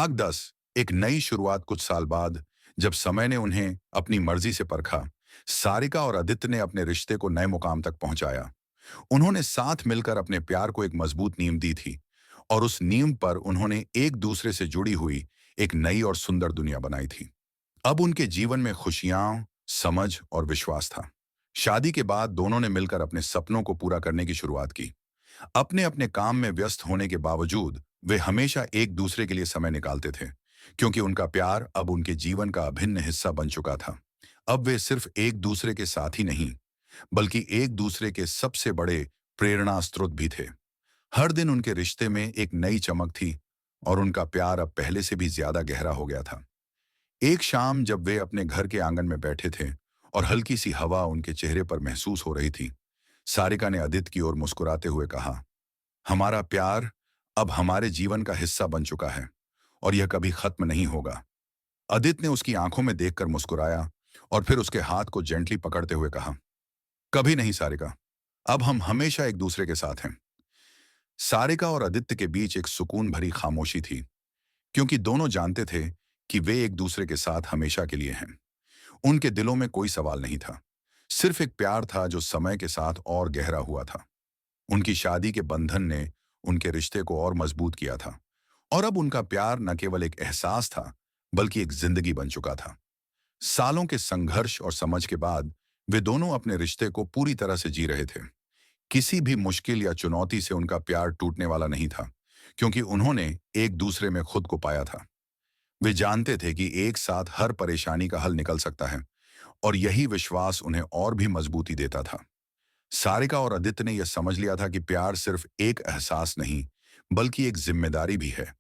भाग 10। एक नई शुरुआत। कुछ साल बाद जब समय ने उन्हें अपनी मर्जी से परखा, सारिका और आदित्य ने अपने रिश्ते को नए मुकाम तक पहुंचाया। उन्होंने साथ मिलकर अपने प्यार को एक मजबूत नींव दी थी और उस नींव पर उन्होंने एक दूसरे से जुड़ी हुई एक नई और सुंदर दुनिया बनाई थी। अब उनके जीवन में खुशियां, समझ और विश्वास था। शादी के बाद दोनों ने मिलकर अपने सपनों को पूरा करने की शुरुआत की। अपने अपने काम में व्यस्त होने के बावजूद वे हमेशा एक दूसरे के लिए समय निकालते थे, क्योंकि उनका प्यार अब उनके जीवन का अभिन्न हिस्सा बन चुका था। अब वे सिर्फ एक दूसरे के साथ ही नहीं, बल्कि एक दूसरे के सबसे बड़े प्रेरणा स्रोत भी थे। हर दिन उनके रिश्ते में एक नई चमक थी और उनका प्यार अब पहले से भी ज्यादा गहरा हो गया था। एक शाम जब वे अपने घर के आंगन में बैठे थे और हल्की सी हवा उनके चेहरे पर महसूस हो रही थी, सारिका ने आदित्य की ओर मुस्कुराते हुए कहा, हमारा प्यार अब हमारे जीवन का हिस्सा बन चुका है और यह कभी खत्म नहीं होगा। आदित्य ने उसकी आंखों में देखकर मुस्कुराया और फिर उसके हाथ को जेंटली पकड़ते हुए कहा, कभी नहीं सारिका, अब हम हमेशा एक दूसरे के साथ हैं। सारिका और आदित्य के बीच एक सुकून भरी खामोशी थी, क्योंकि दोनों जानते थे कि वे एक दूसरे के साथ हमेशा के लिए हैं। उनके दिलों में कोई सवाल नहीं था, सिर्फ एक प्यार था जो समय के साथ और गहरा हुआ था। उनकी शादी के बंधन ने उनके रिश्ते को और मजबूत किया था और अब उनका प्यार न केवल एक एहसास था, बल्कि एक जिंदगी बन चुका था। सालों के संघर्ष और समझ के बाद वे दोनों अपने रिश्ते को पूरी तरह से जी रहे थे। किसी भी मुश्किल या चुनौती से उनका प्यार टूटने वाला नहीं था, क्योंकि उन्होंने एक दूसरे में खुद को पाया था। वे जानते थे कि एक साथ हर परेशानी का हल निकल सकता है और यही विश्वास उन्हें और भी मजबूती देता था। सारिका और आदित्य ने यह समझ लिया था कि प्यार सिर्फ एक एहसास नहीं, बल्कि एक जिम्मेदारी भी है।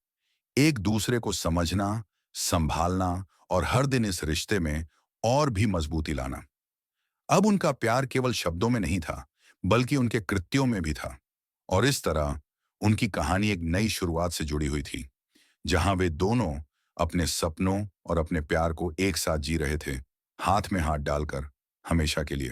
एक दूसरे को समझना, संभालना और हर दिन इस रिश्ते में और भी मजबूती लाना। अब उनका प्यार केवल शब्दों में नहीं था, बल्कि उनके कृत्यों में भी था। और इस तरह उनकी कहानी एक नई शुरुआत से जुड़ी हुई थी, जहां वे दोनों अपने सपनों और अपने प्यार को एक साथ जी रहे थे, हाथ में हाथ डालकर, हमेशा के लिए।